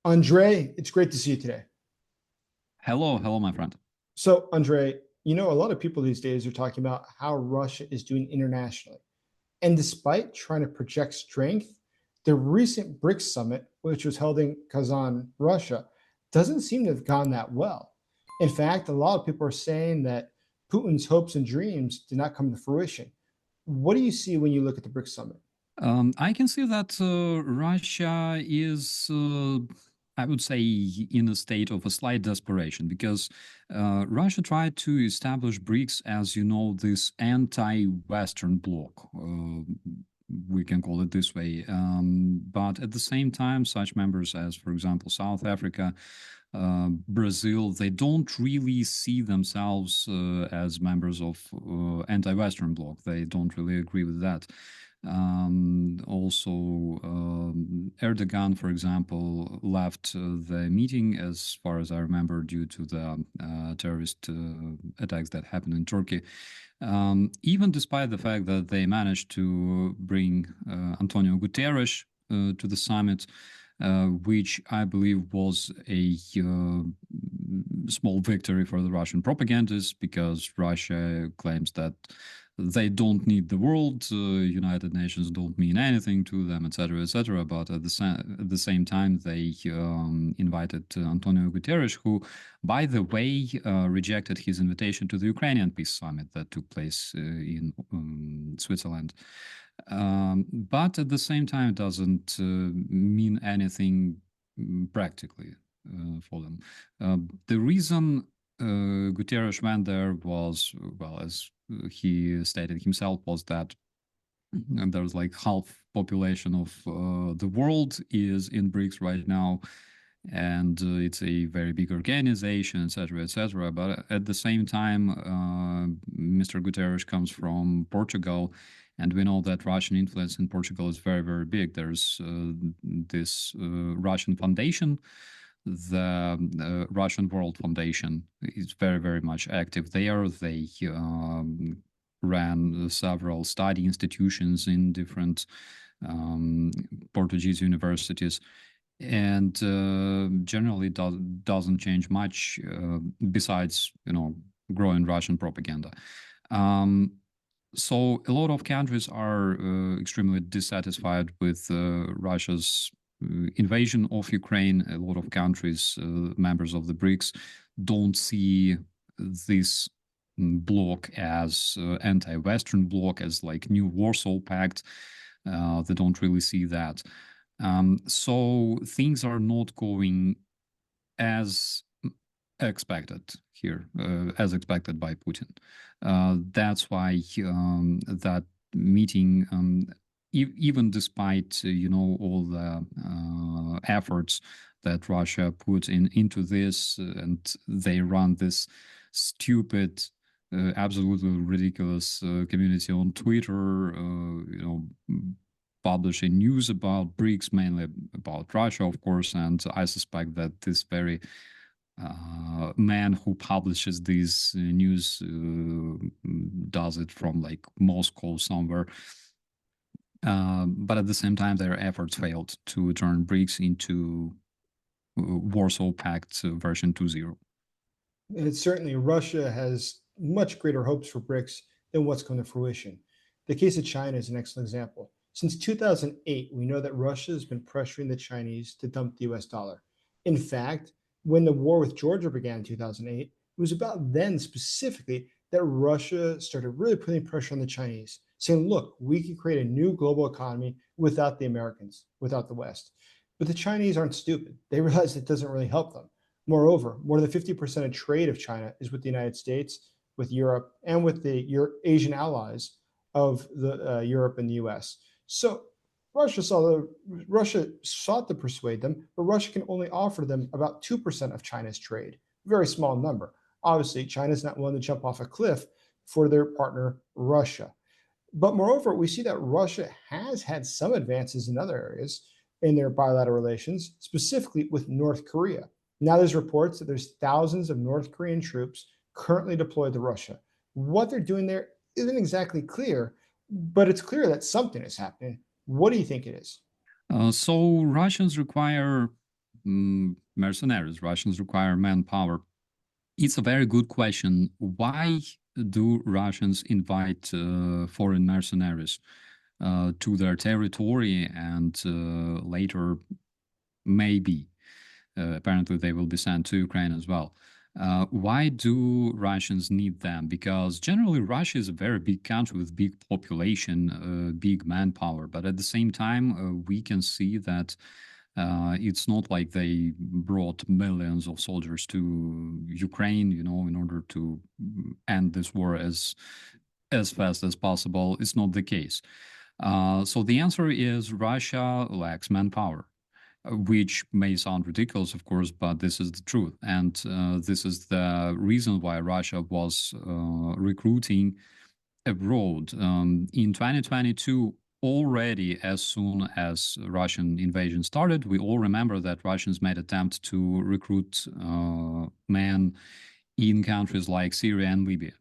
Andre, it's great to see you today. Hello, my friend. So, Andre, a lot of people these days are talking about how Russia is doing internationally. And despite trying to project strength, the recent BRICS summit, which was held in Kazan, Russia, doesn't seem to have gone that well. In fact, a lot of people are saying that Putin's hopes and dreams did not come to fruition. What do you see when you look at the BRICS summit? I can see that Russia is, I would say, in a state of a slight desperation because Russia tried to establish BRICS as, this anti-Western bloc. We can call it this way. But at the same time, such members as, for example, South Africa, Brazil, they don't really see themselves as members of anti-Western bloc. They don't really agree with that. Also, Erdogan, for example, left the meeting, as far as I remember, due to the terrorist attacks that happened in Turkey. Even despite the fact that they managed to bring Antonio Guterres to the summit, which I believe was a small victory for the Russian propagandists, because Russia claims that they don't need the world, United Nations don't mean anything to them, etc., etc. But at the same time, they invited Antonio Guterres, who, by the way, rejected his invitation to the Ukrainian Peace Summit that took place in Switzerland. But at the same time, it doesn't mean anything practically for them. The reason Guterres went there was, well, as he stated himself, was that there's like half population of the world is in BRICS right now, and it's a very big organization, etc., etc. But at the same time, Mr. Guterres comes from Portugal, and we know that Russian influence in Portugal is very, very big. There's this Russian foundation. The Russian World Foundation is very, very much active there. They ran several study institutions in different Portuguese universities, and generally doesn't change much besides, growing Russian propaganda. So a lot of countries are extremely dissatisfied with Russia's invasion of Ukraine. A lot of countries, members of the BRICS, don't see this bloc as anti-Western bloc, as like new Warsaw Pact. They don't really see that. So things are not going as expected here, as expected by Putin. That's why that meeting, even despite all the efforts that Russia put into this, and they run this stupid, absolutely ridiculous community on Twitter, publishing news about BRICS, mainly about Russia, of course, and I suspect that this very man who publishes these news does it from like Moscow somewhere. But at the same time, their efforts failed to turn BRICS into Warsaw Pact version 2.0. And certainly Russia has much greater hopes for BRICS than what's come to fruition. The case of China is an excellent example. Since 2008, we know that Russia has been pressuring the Chinese to dump the US dollar. In fact, when the war with Georgia began in 2008, it was about then specifically that Russia started really putting pressure on the Chinese, saying, look, we can create a new global economy without the Americans, without the West. But the Chinese aren't stupid. They realize it doesn't really help them. Moreover, more than 50% of trade of China is with the United States, with Europe, and with the Asian allies of the Europe and the US. So Russia sought to persuade them, but Russia can only offer them about 2% of China's trade, very small number. Obviously, China's not willing to jump off a cliff for their partner, Russia. But moreover, we see that Russia has had some advances in other areas in their bilateral relations, specifically with North Korea. Now there's reports that there's thousands of North Korean troops currently deployed to Russia. What they're doing there isn't exactly clear, but it's clear that something is happening. What do you think it is? So Russians require mercenaries. Russians require manpower. It's a very good question. Why do Russians invite foreign mercenaries to their territory, and later maybe apparently they will be sent to Ukraine as well? Why do Russians need them? Because generally Russia is a very big country with big population, big manpower, but at the same time we can see that it's not like they brought millions of soldiers to Ukraine, in order to end this war as fast as possible. It's not the case. So the answer is Russia lacks manpower, which may sound ridiculous, of course, but this is the truth. And this is the reason why Russia was recruiting abroad. In 2022, already as soon as Russian invasion started, we all remember that Russians made attempt to recruit men in countries like Syria and Libya.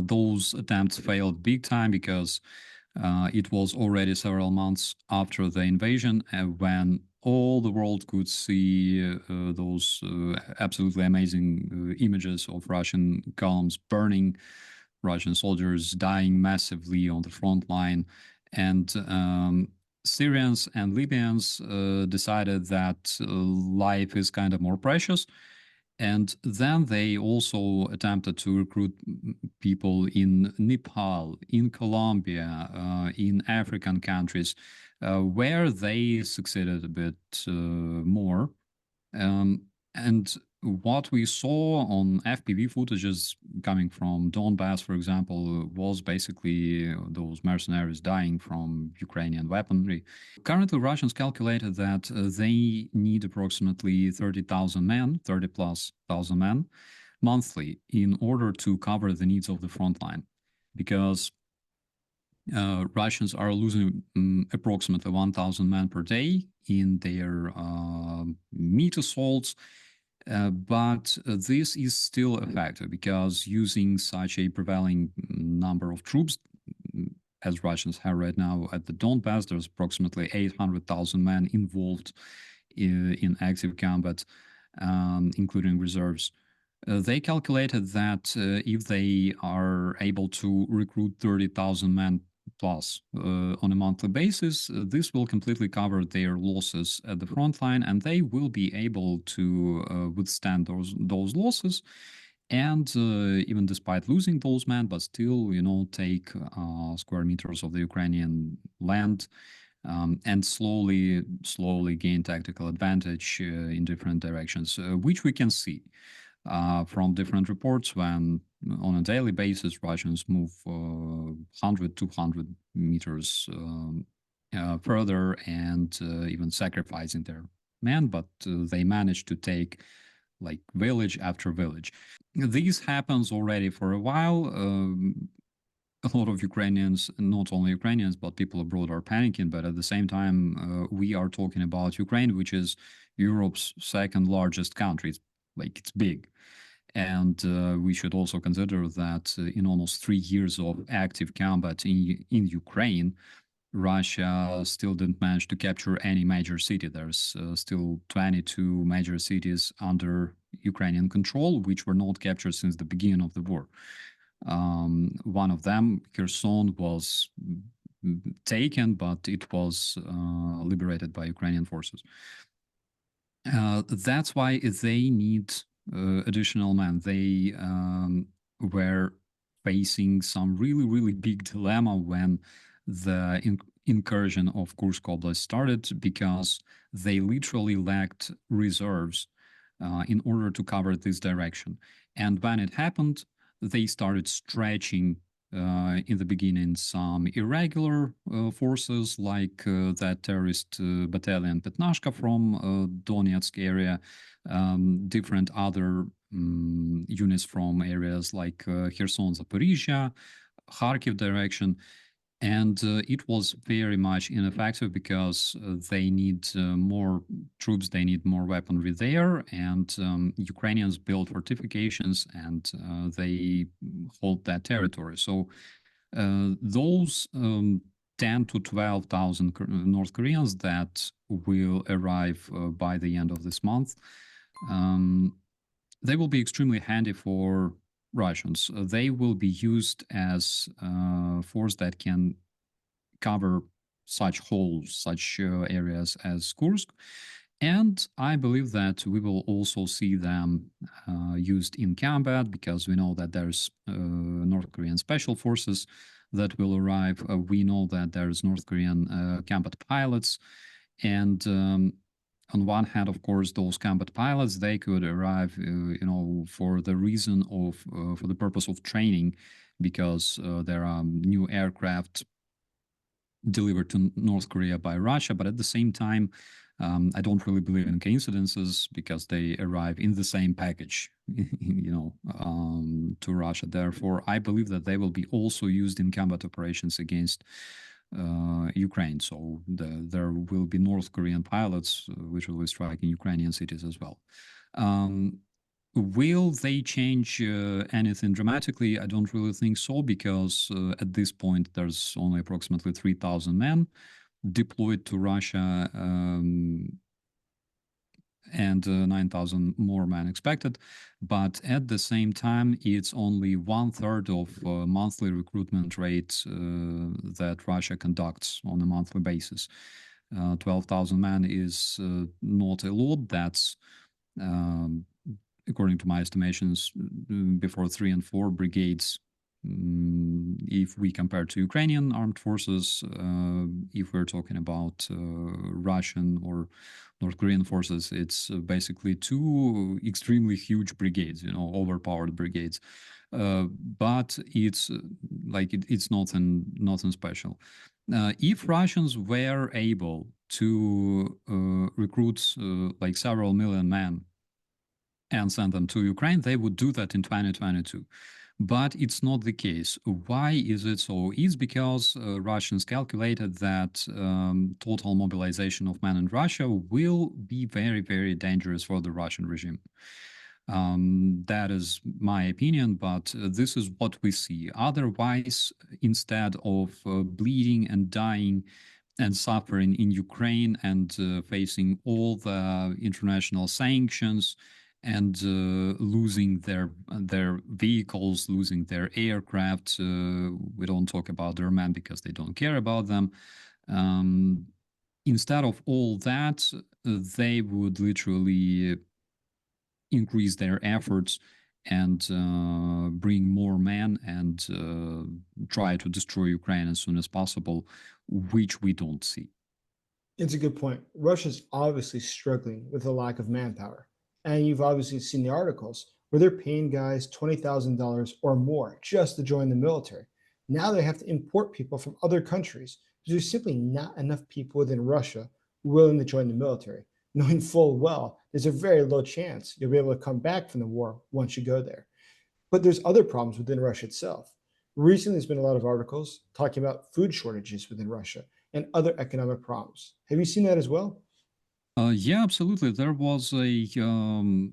Those attempts failed big time because it was already several months after the invasion, when all the world could see those absolutely amazing images of Russian columns burning, Russian soldiers dying massively on the front line. And Syrians and Libyans decided that life is kind of more precious. And then they also attempted to recruit people in Nepal, in Colombia, in African countries, where they succeeded a bit more. And what we saw on FPV footages coming from Donbass, for example, was basically those mercenaries dying from Ukrainian weaponry. Currently, Russians calculated that they need approximately 30,000 men, 30 plus thousand men monthly in order to cover the needs of the front line, because Russians are losing approximately 1,000 men per day in their meat assaults. But this is still a factor, because using such a prevailing number of troops as Russians have right now at the Donbass, there's approximately 800,000 men involved in active combat, including reserves. They calculated that if they are able to recruit 30,000 men plus on a monthly basis, this will completely cover their losses at the front line, and they will be able to withstand those losses. And even despite losing those men, but still, take square meters of the Ukrainian land, and slowly gain tactical advantage in different directions, which we can see from different reports when on a daily basis Russians move 100, 200 meters further, and even sacrificing their men, but they manage to take like village after village. This happens already for a while. A lot of Ukrainians, not only Ukrainians, but people abroad are panicking. But at the same time, we are talking about Ukraine, which is Europe's second largest country. It's big. And we should also consider that in almost 3 years of active combat in Ukraine, Russia still didn't manage to capture any major city. There's still 22 major cities under Ukrainian control, which were not captured since the beginning of the war. One of them, Kherson, was taken, but it was liberated by Ukrainian forces. That's why they need additional men. They were facing some really, really big dilemma when the incursion of Kursk Oblast started, because they literally lacked reserves in order to cover this direction. And when it happened, they started stretching in the beginning some irregular forces, like that terrorist battalion Petnashka from Donetsk area, different other units from areas like Kherson, Zaporizhia, Kharkiv direction. And it was very much ineffective, because they need more troops, they need more weaponry there, and Ukrainians built fortifications, and they hold that territory. So those 10 to 12,000 North Koreans that will arrive by the end of this month. They will be extremely handy for Russians. They will be used as force that can cover such holes, such areas as Kursk. And I believe that we will also see them used in combat, because we know that there's North Korean special forces that will arrive. We know that there's North Korean combat pilots. And on one hand, of course, those combat pilots, they could arrive, for the reason of, for the purpose of training, because there are new aircraft delivered to North Korea by Russia. But at the same time, I don't really believe in coincidences, because they arrive in the same package, to Russia. Therefore, I believe that they will be also used in combat operations against Ukraine. So there will be North Korean pilots which will be striking Ukrainian cities as well. Will they change anything dramatically? I don't really think so, because at this point there's only approximately 3,000 men deployed to Russia, and 9,000 more men expected. But at the same time, it's only 1/3 of monthly recruitment rate that Russia conducts on a monthly basis. 12,000 men is not a lot. That's, according to my estimations, before 3 and 4 brigades. If we compare to Ukrainian armed forces, if we're talking about Russian or North Korean forces, it's basically 2 extremely huge brigades, overpowered brigades. But it's it's nothing special. If Russians were able to recruit several million men and send them to Ukraine, they would do that in 2022. But it's not the case. Why is it so? It's because Russians calculated that total mobilization of men in Russia will be very, very dangerous for the Russian regime. That is my opinion, but this is what we see. Otherwise, instead of bleeding and dying and suffering in Ukraine and facing all the international sanctions, and losing their vehicles, losing their aircraft. We don't talk about their men because they don't care about them. Instead of all that, they would literally increase their efforts and bring more men and try to destroy Ukraine as soon as possible, which we don't see. It's a good point. Russia's obviously struggling with a lack of manpower. And you've obviously seen the articles where they're paying guys $20,000 or more just to join the military. Now they have to import people from other countries because there's simply not enough people within Russia willing to join the military, knowing full well there's a very low chance you'll be able to come back from the war once you go there. But there's other problems within Russia itself. Recently, there's been a lot of articles talking about food shortages within Russia and other economic problems. Have you seen that as well? Yeah, absolutely. There was a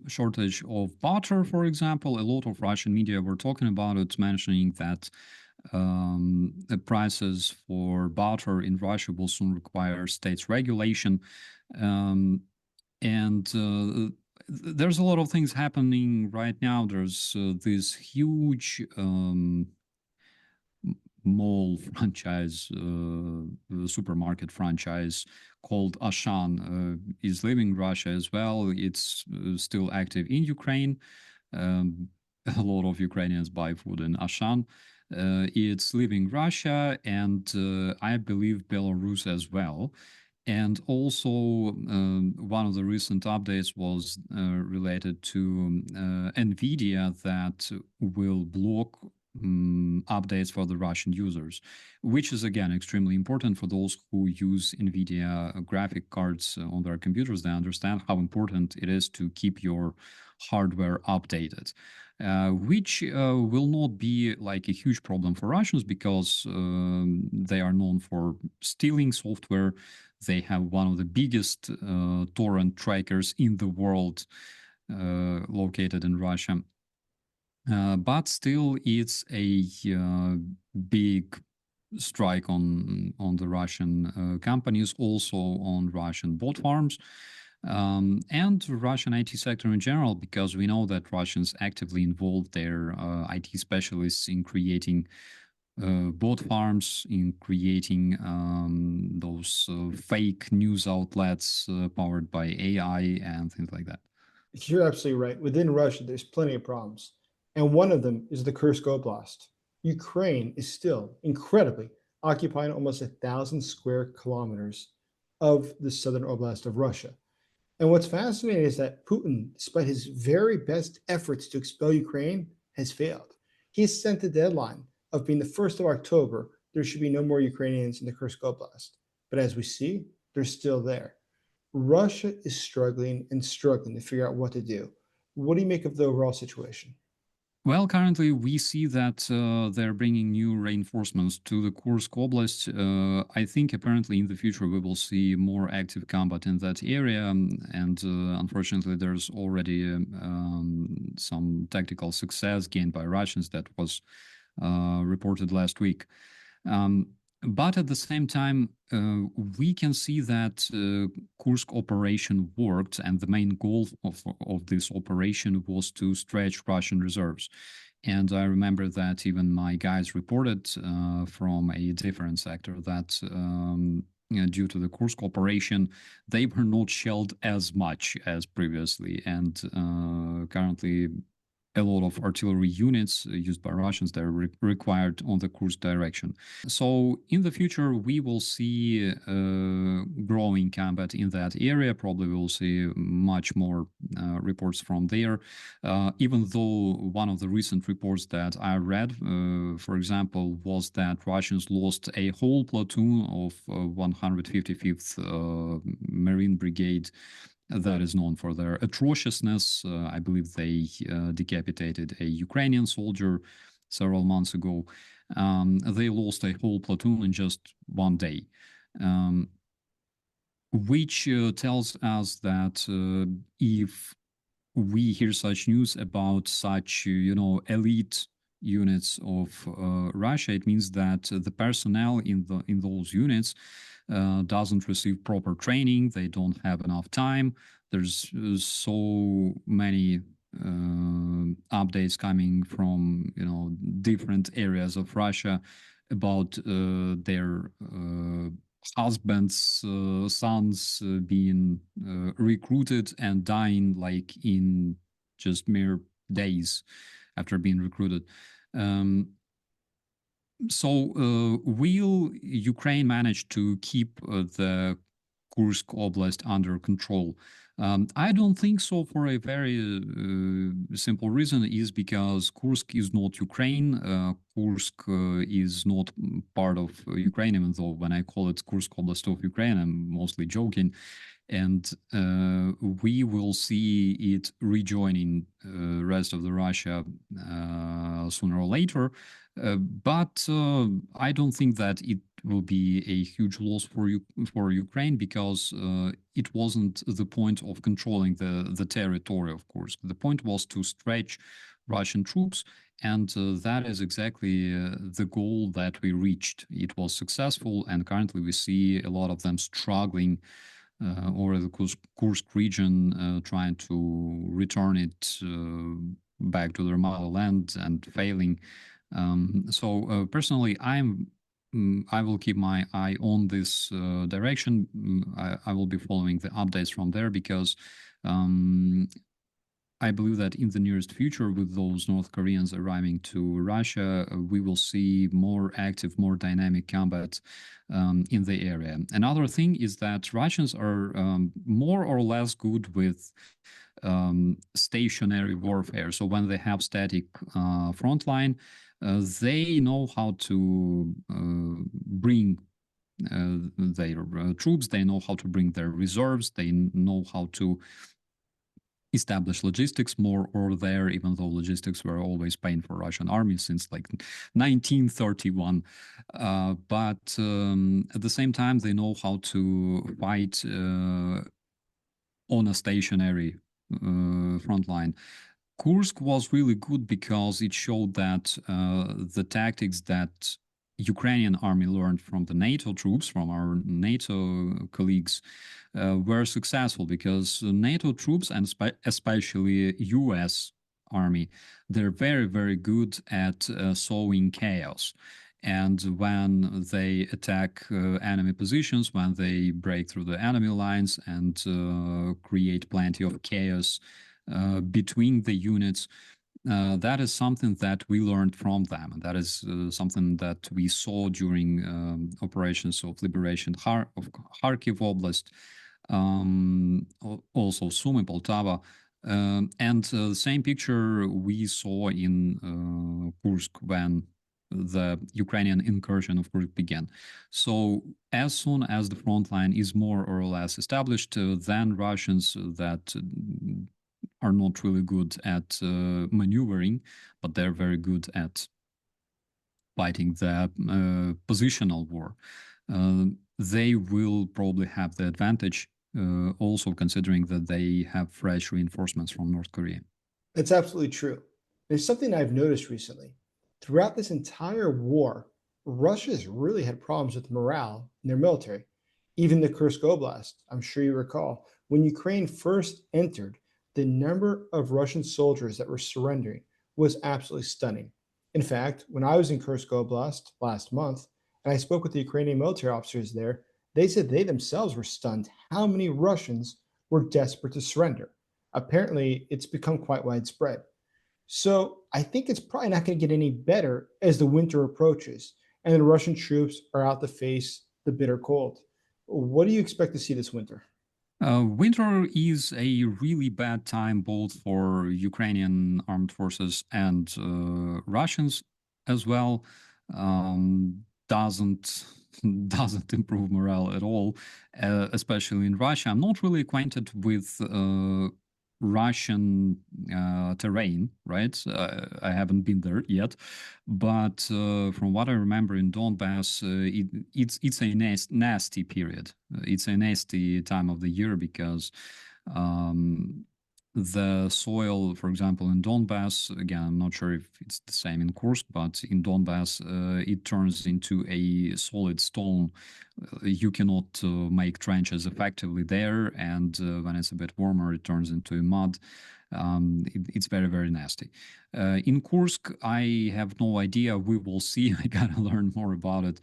shortage of butter, for example. A lot of Russian media were talking about it, mentioning that the prices for butter in Russia will soon require states regulation. And there's a lot of things happening right now. There's this huge mall franchise, supermarket franchise called Ashan, is leaving Russia as well. It's still active in Ukraine. A lot of Ukrainians buy food in Ashan. It's leaving Russia and I believe Belarus as well. And also, one of the recent updates was related to NVIDIA that will block updates for the Russian users, which is again extremely important for those who use NVIDIA graphic cards on their computers. They understand how important it is to keep your hardware updated, which will not be like a huge problem for Russians because they are known for stealing software. They have one of the biggest torrent trackers in the world located in Russia. But still, it's a big strike on the Russian companies, also on Russian bot farms, and Russian IT sector in general, because we know that Russians actively involve their IT specialists in creating bot farms, in creating those fake news outlets powered by AI and things like that. You're absolutely right. Within Russia, there's plenty of problems. And one of them is the Kursk Oblast. Ukraine is still incredibly occupying almost 1,000 square kilometers of the southern oblast of Russia. And what's fascinating is that Putin, despite his very best efforts to expel Ukraine, has failed. He has set the deadline of being the 1st of October. There should be no more Ukrainians in the Kursk Oblast. But as we see, they're still there. Russia is struggling and struggling to figure out what to do. What do you make of the overall situation? Well, currently we see that they're bringing new reinforcements to the Kursk Oblast. I think apparently in the future we will see more active combat in that area, and unfortunately there's already some tactical success gained by Russians that was reported last week. But at the same time, we can see that Kursk operation worked, and the main goal of this operation was to stretch Russian reserves. And I remember that even my guys reported from a different sector that due to the Kursk operation, they were not shelled as much as previously. And currently, a lot of artillery units used by Russians that are required on the Kursk direction. So in the future, we will see growing combat in that area. Probably we'll see much more reports from there. Even though one of the recent reports that I read, for example, was that Russians lost a whole platoon of 155th Marine Brigade that is known for their atrociousness. I believe they decapitated a Ukrainian soldier several months ago. They lost a whole platoon in just one day, which tells us that if we hear such news about such, elite units of Russia, it means that the personnel in those units doesn't receive proper training. They don't have enough time. There's so many updates coming from different areas of Russia about their husbands, sons being recruited and dying like in just mere days after being recruited. So will Ukraine manage to keep the Kursk Oblast under control? I don't think so, for a very simple reason, is because Kursk is not Ukraine. Kursk is not part of Ukraine, even though when I call it Kursk Oblast of Ukraine, I'm mostly joking. And we will see it rejoining rest of the Russia sooner or later. But I don't think that it will be a huge loss for Ukraine, because it wasn't the point of controlling the territory of Kursk. The point was to stretch Russian troops, and that is exactly the goal that we reached. It was successful, and currently we see a lot of them struggling over the Kursk region, trying to return it back to their motherland and failing. So personally, I will keep my eye on this direction. I will be following the updates from there, because I believe that in the nearest future, with those North Koreans arriving to Russia, we will see more active, more dynamic combat in the area. Another thing is that Russians are more or less good with stationary warfare. So when they have static front line, they know how to bring their troops, they know how to bring their reserves, they know how to establish logistics more or there, even though logistics were always pain for Russian army since like 1931. But at the same time, they know how to fight on a stationary front line. Kursk was really good because it showed that the tactics that Ukrainian army learned from the NATO troops, from our NATO colleagues, were successful because NATO troops, and especially US army, they're very, very good at sowing chaos. And when they attack enemy positions, when they break through the enemy lines and create plenty of chaos between the units, that is something that we learned from them. And that is something that we saw during operations of liberation of Kharkiv Oblast, also Sumy, Poltava. And the same picture we saw in Kursk when the Ukrainian incursion of Kursk began. So as soon as the front line is more or less established, then Russians that are not really good at maneuvering, but they're very good at fighting the positional war. They will probably have the advantage, also considering that they have fresh reinforcements from North Korea. That's absolutely true. There's something I've noticed recently. Throughout this entire war, Russia's really had problems with morale in their military. Even the Kursk Oblast, I'm sure you recall, when Ukraine first entered, the number of Russian soldiers that were surrendering was absolutely stunning. In fact, when I was in Kursk Oblast last month and I spoke with the Ukrainian military officers there, they said they themselves were stunned how many Russians were desperate to surrender. Apparently, it's become quite widespread. So I think it's probably not going to get any better as the winter approaches and the Russian troops are out to face the bitter cold. What do you expect to see this winter? Winter is a really bad time both for Ukrainian armed forces and Russians as well. Doesn't doesn't improve morale at all, especially in Russia. I'm not really acquainted with Russian terrain, right? I haven't been there yet, but from what I remember in Donbass, it's a nasty period. It's a nasty time of the year because the soil, for example, in Donbass, again, I'm not sure if it's the same in Kursk, but in Donbass, it turns into a solid stone. You cannot make trenches effectively there, and when it's a bit warmer, it turns into mud. It's very, very nasty. In Kursk, I have no idea. We will see. I gotta learn more about it.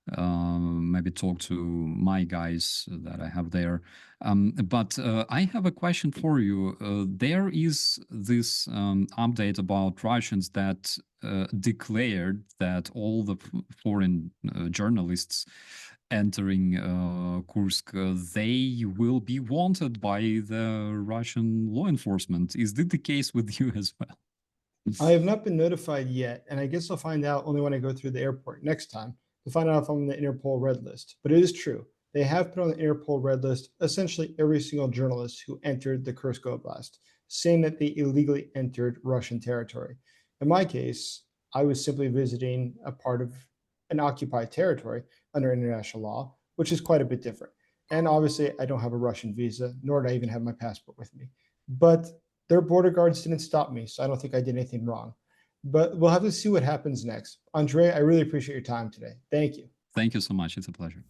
Maybe talk to my guys that I have there. But I have a question for you. There is this update about Russians that declared that all the foreign journalists entering Kursk, they will be wanted by the Russian law enforcement. Is this the case with you as well? I have not been notified yet, and I guess I'll find out only when I go through the airport next time to find out if I'm on the Interpol red list. But it is true. They have put on the Interpol red list essentially every single journalist who entered the Kursk Oblast, saying that they illegally entered Russian territory. In my case, I was simply visiting a part of an occupied territory under international law, which is quite a bit different. And obviously, I don't have a Russian visa, nor do I even have my passport with me. But their border guards didn't stop me, so I don't think I did anything wrong. But we'll have to see what happens next. Andre, I really appreciate your time today. Thank you. Thank you so much. It's a pleasure.